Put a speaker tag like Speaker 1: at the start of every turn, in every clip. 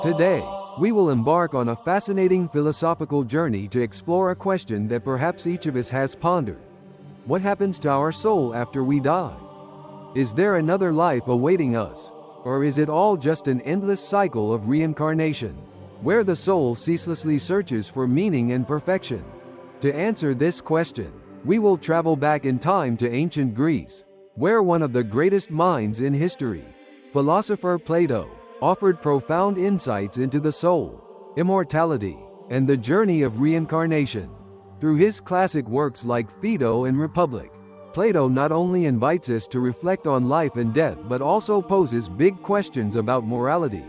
Speaker 1: Today, we will embark on a fascinating philosophical journey to explore a question that perhaps each of us has pondered. What happens to our soul after we die? Is there another life awaiting us? Or is it all just an endless cycle of reincarnation, where the soul ceaselessly searches for meaning and perfection? To answer this question, we will travel back in time to ancient Greece, where one of the greatest minds in history, philosopher Plato, offered profound insights into the soul, immortality, and the journey of reincarnation. Through his classic works like Phaedo and Republic, Plato not only invites us to reflect on life and death but also poses big questions about morality,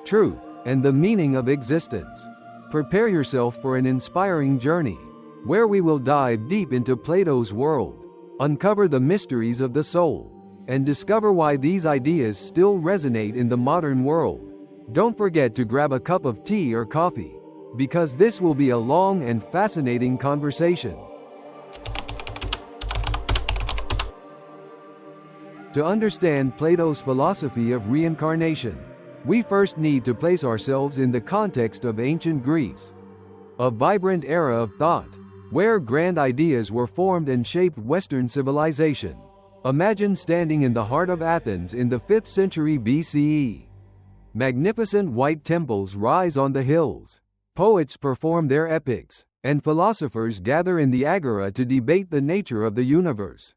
Speaker 1: truth, and the meaning of existence. Prepare yourself for an inspiring journey, where we will dive deep into Plato's world, uncover the mysteries of the soul, and discover why these ideas still resonate in the modern world. Don't forget to grab a cup of tea or coffee, because this will be a long and fascinating conversation. To understand Plato's philosophy of reincarnation, we first need to place ourselves in the context of ancient Greece, a vibrant era of thought, where grand ideas were formed and shaped Western civilization. Imagine standing in the heart of Athens in the 5th century BCE. Magnificent white temples rise on the hills, poets perform their epics, and philosophers gather in the agora to debate the nature of the universe,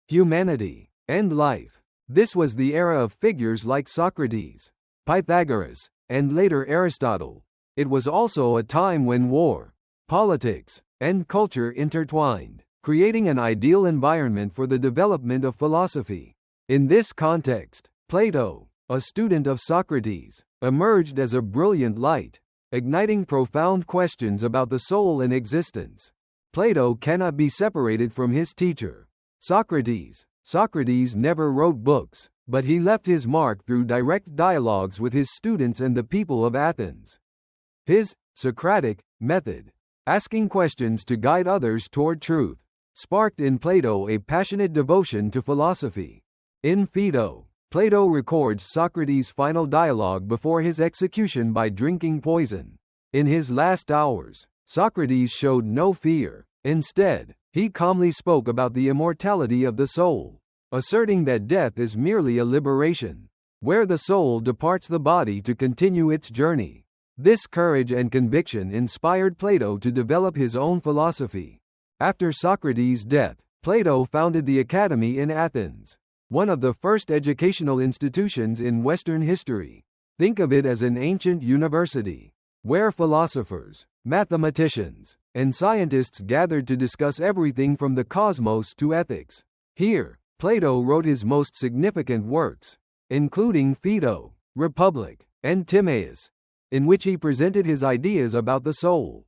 Speaker 1: humanity, and life. This was the era of figures like Socrates, Pythagoras, and later Aristotle. It was also a time when war, politics, and culture intertwined, creating an ideal environment for the development of philosophy. In this context, Plato, a student of Socrates, emerged as a brilliant light, igniting profound questions about the soul and existence. Plato cannot be separated from his teacher, Socrates. Socrates never wrote books, but he left his mark through direct dialogues with his students and the people of Athens. His Socratic method, asking questions to guide others toward truth, sparked in Plato a passionate devotion to philosophy. In Phaedo, Plato records Socrates' final dialogue before his execution by drinking poison. In his last hours, Socrates showed no fear. Instead, he calmly spoke about the immortality of the soul, asserting that death is merely a liberation, where the soul departs the body to continue its journey. This courage and conviction inspired Plato to develop his own philosophy. After Socrates' death, Plato founded the Academy in Athens, one of the first educational institutions in Western history. Think of it as an ancient university, where philosophers, mathematicians, and scientists gathered to discuss everything from the cosmos to ethics. Here, Plato wrote his most significant works, including Phaedo, Republic, and Timaeus, in which he presented his ideas about the soul,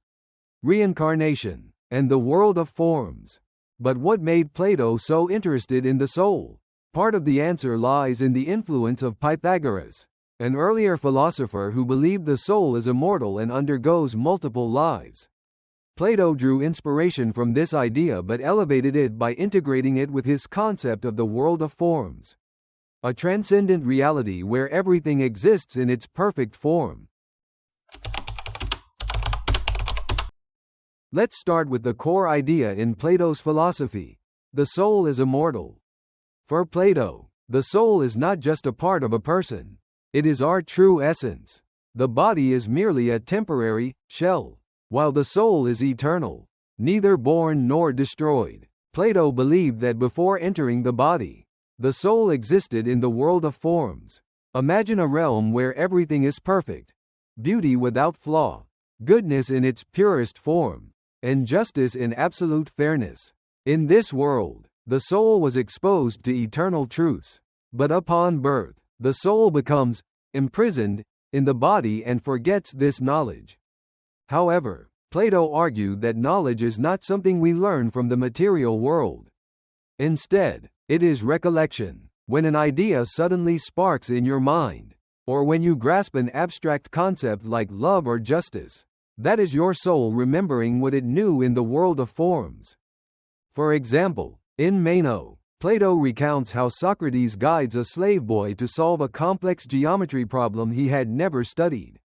Speaker 1: reincarnation, and the world of forms. But what made Plato so interested in the soul? Part of the answer lies in the influence of Pythagoras, an earlier philosopher who believed the soul is immortal and undergoes multiple lives. Plato drew inspiration from this idea but elevated it by integrating it with his concept of the world of forms, a transcendent reality where everything exists in its perfect form. Let's start with the core idea in Plato's philosophy: the soul is immortal. For Plato, the soul is not just a part of a person, it is our true essence. The body is merely a temporary shell, while the soul is eternal, neither born nor destroyed. Plato believed that before entering the body, the soul existed in the world of forms. Imagine a realm where everything is perfect, beauty without flaw, goodness in its purest form, and justice in absolute fairness. In this world, the soul was exposed to eternal truths. But upon birth, the soul becomes imprisoned in the body and forgets this knowledge. However, Plato argued that knowledge is not something we learn from the material world. Instead, it is recollection. When an idea suddenly sparks in your mind, or when you grasp an abstract concept like love or justice, that is your soul remembering what it knew in the world of forms. For example, in Meno, Plato recounts how Socrates guides a slave boy to solve a complex geometry problem he had never studied.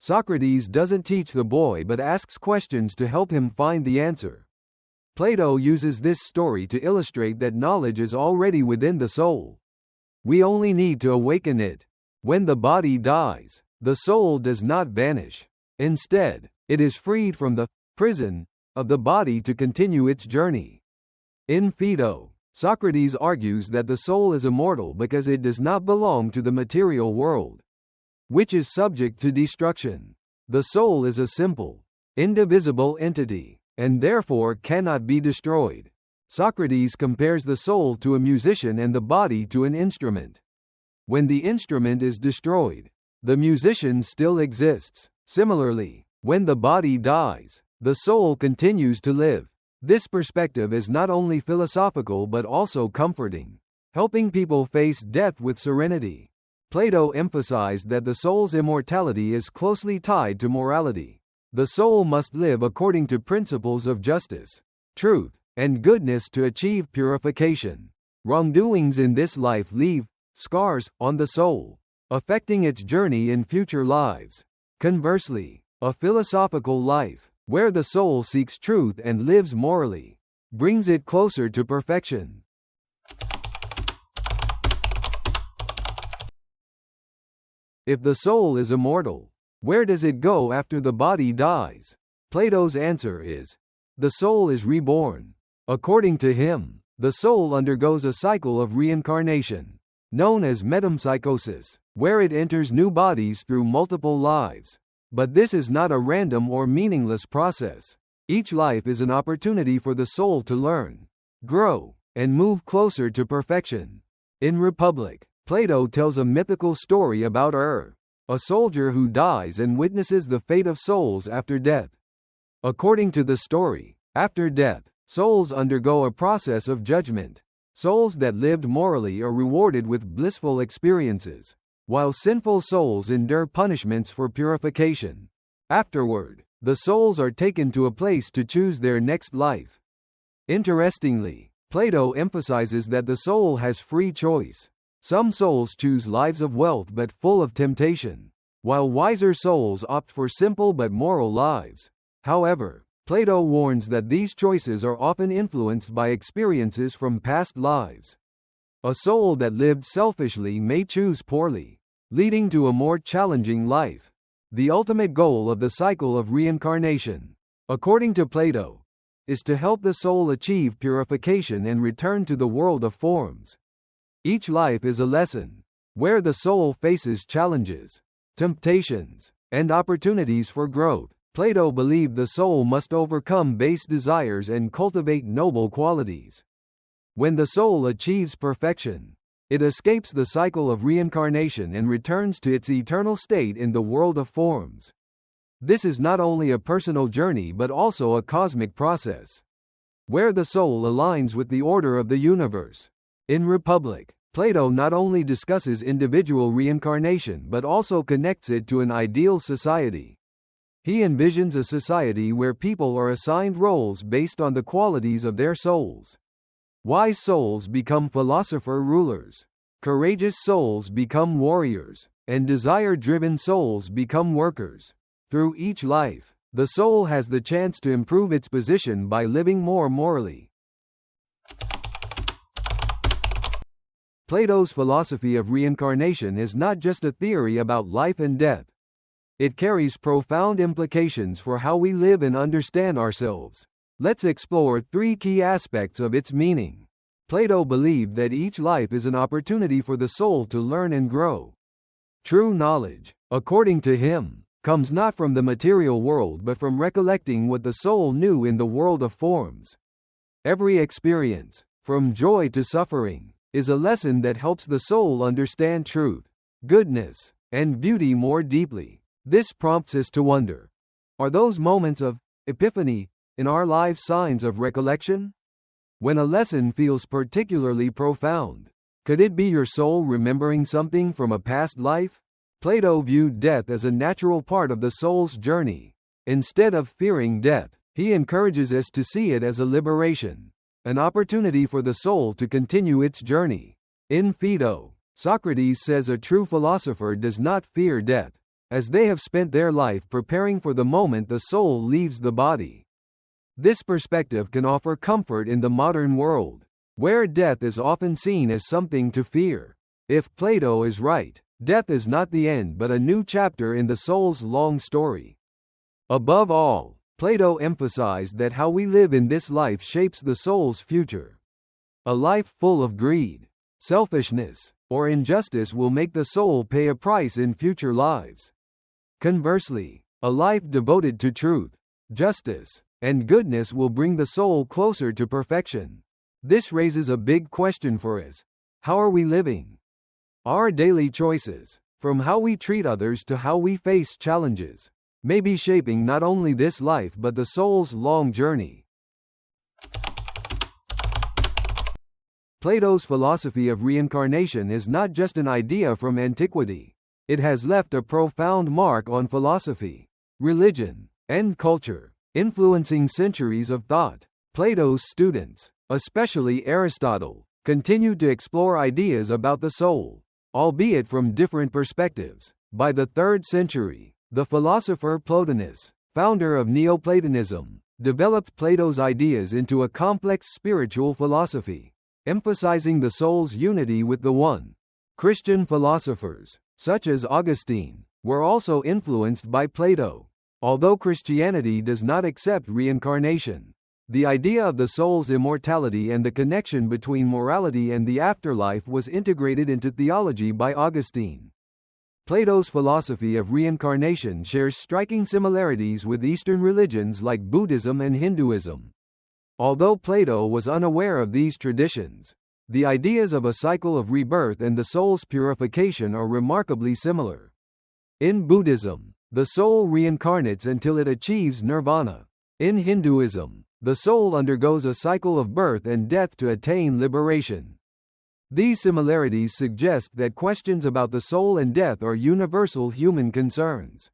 Speaker 1: Socrates doesn't teach the boy but asks questions to help him find the answer. Plato uses this story to illustrate that knowledge is already within the soul. We only need to awaken it. When the body dies, the soul does not vanish. Instead, it is freed from the prison of the body to continue its journey. In Phaedo, Socrates argues that the soul is immortal because it does not belong to the material world, which is subject to destruction. The soul is a simple, indivisible entity, and therefore cannot be destroyed. Socrates compares the soul to a musician and the body to an instrument. When the instrument is destroyed, the musician still exists. Similarly, when the body dies, the soul continues to live. This perspective is not only philosophical but also comforting, helping people face death with serenity. Plato emphasized that the soul's immortality is closely tied to morality. The soul must live according to principles of justice, truth, and goodness to achieve purification. Wrongdoings in this life leave scars on the soul, affecting its journey in future lives. Conversely, a philosophical life, where the soul seeks truth and lives morally, brings it closer to perfection. If the soul is immortal, where does it go after the body dies? Plato's answer is, the soul is reborn. According to him, the soul undergoes a cycle of reincarnation, known as metempsychosis, where it enters new bodies through multiple lives. But this is not a random or meaningless process. Each life is an opportunity for the soul to learn, grow, and move closer to perfection. In Republic, Plato tells a mythical story about a soldier who dies and witnesses the fate of souls after death. According to the story, after death, souls undergo a process of judgment. Souls that lived morally are rewarded with blissful experiences, while sinful souls endure punishments for purification. Afterward, the souls are taken to a place to choose their next life. Interestingly, Plato emphasizes that the soul has free choice. Some souls choose lives of wealth but full of temptation, while wiser souls opt for simple but moral lives. However, Plato warns that these choices are often influenced by experiences from past lives. A soul that lived selfishly may choose poorly, leading to a more challenging life. The ultimate goal of the cycle of reincarnation, according to Plato, is to help the soul achieve purification and return to the world of forms. Each life is a lesson, where the soul faces challenges, temptations, and opportunities for growth. Plato believed the soul must overcome base desires and cultivate noble qualities. When the soul achieves perfection, it escapes the cycle of reincarnation and returns to its eternal state in the world of forms. This is not only a personal journey but also a cosmic process, where the soul aligns with the order of the universe. In Republic, Plato not only discusses individual reincarnation but also connects it to an ideal society. He envisions a society where people are assigned roles based on the qualities of their souls. Wise souls become philosopher rulers, courageous souls become warriors, and desire-driven souls become workers. Through each life, the soul has the chance to improve its position by living more morally. Plato's philosophy of reincarnation is not just a theory about life and death. It carries profound implications for how we live and understand ourselves. Let's explore 3 key aspects of its meaning. Plato believed that each life is an opportunity for the soul to learn and grow. True knowledge, according to him, comes not from the material world but from recollecting what the soul knew in the world of forms. Every experience, from joy to suffering, is a lesson that helps the soul understand truth, goodness, and beauty more deeply. This prompts us to wonder, are those moments of epiphany in our lives signs of recollection? When a lesson feels particularly profound, could it be your soul remembering something from a past life? Plato viewed death as a natural part of the soul's journey. Instead of fearing death, he encourages us to see it as a liberation. an opportunity for the soul to continue its journey. In Phaedo, Socrates says a true philosopher does not fear death, as they have spent their life preparing for the moment the soul leaves the body. This perspective can offer comfort in the modern world, where death is often seen as something to fear. If Plato is right, death is not the end but a new chapter in the soul's long story. Above all, Plato emphasized that how we live in this life shapes the soul's future. A life full of greed, selfishness, or injustice will make the soul pay a price in future lives. Conversely, a life devoted to truth, justice, and goodness will bring the soul closer to perfection. This raises a big question for us. How are we living? Our daily choices, from how we treat others to how we face challenges, may be shaping not only this life but the soul's long journey. Plato's philosophy of reincarnation is not just an idea from antiquity. It has left a profound mark on philosophy, religion, and culture, influencing centuries of thought. Plato's students, especially Aristotle, continued to explore ideas about the soul, albeit from different perspectives. By the 3rd century, the philosopher Plotinus, founder of Neoplatonism, developed Plato's ideas into a complex spiritual philosophy, emphasizing the soul's unity with the One. Christian philosophers, such as Augustine, were also influenced by Plato. Although Christianity does not accept reincarnation, the idea of the soul's immortality and the connection between morality and the afterlife was integrated into theology by Augustine. Plato's philosophy of reincarnation shares striking similarities with Eastern religions like Buddhism and Hinduism. Although Plato was unaware of these traditions, the ideas of a cycle of rebirth and the soul's purification are remarkably similar. In Buddhism, the soul reincarnates until it achieves nirvana. In Hinduism, the soul undergoes a cycle of birth and death to attain liberation. These similarities suggest that questions about the soul and death are universal human concerns,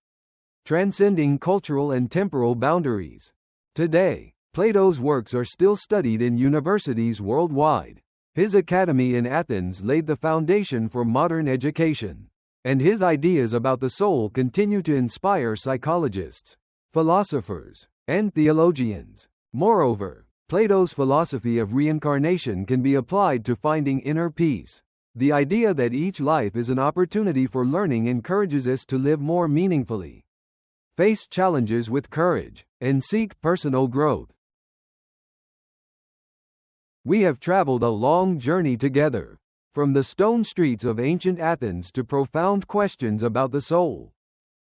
Speaker 1: transcending cultural and temporal boundaries. Today, Plato's works are still studied in universities worldwide. His academy in Athens laid the foundation for modern education, and his ideas about the soul continue to inspire psychologists, philosophers, and theologians. Moreover, Plato's philosophy of reincarnation can be applied to finding inner peace. The idea that each life is an opportunity for learning encourages us to live more meaningfully, face challenges with courage, and seek personal growth. We have traveled a long journey together, from the stone streets of ancient Athens to profound questions about the soul,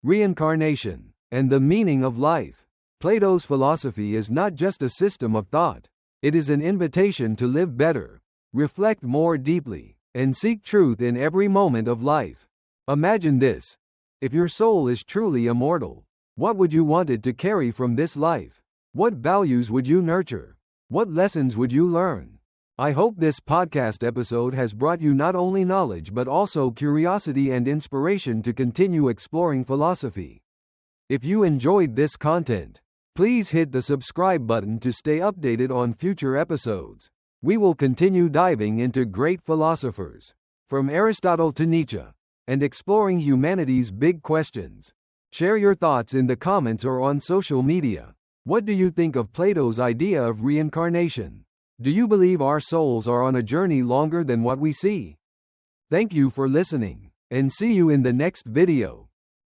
Speaker 1: reincarnation, and the meaning of life. Plato's philosophy is not just a system of thought. It is an invitation to live better, reflect more deeply, and seek truth in every moment of life. Imagine this. If your soul is truly immortal, what would you want it to carry from this life? What values would you nurture? What lessons would you learn? I hope this podcast episode has brought you not only knowledge but also curiosity and inspiration to continue exploring philosophy. If you enjoyed this content, please hit the subscribe button to stay updated on future episodes. We will continue diving into great philosophers, from Aristotle to Nietzsche, and exploring humanity's big questions. Share your thoughts in the comments or on social media. What do you think of Plato's idea of reincarnation? Do you believe our souls are on a journey longer than what we see? Thank you for listening, and see you in the next video.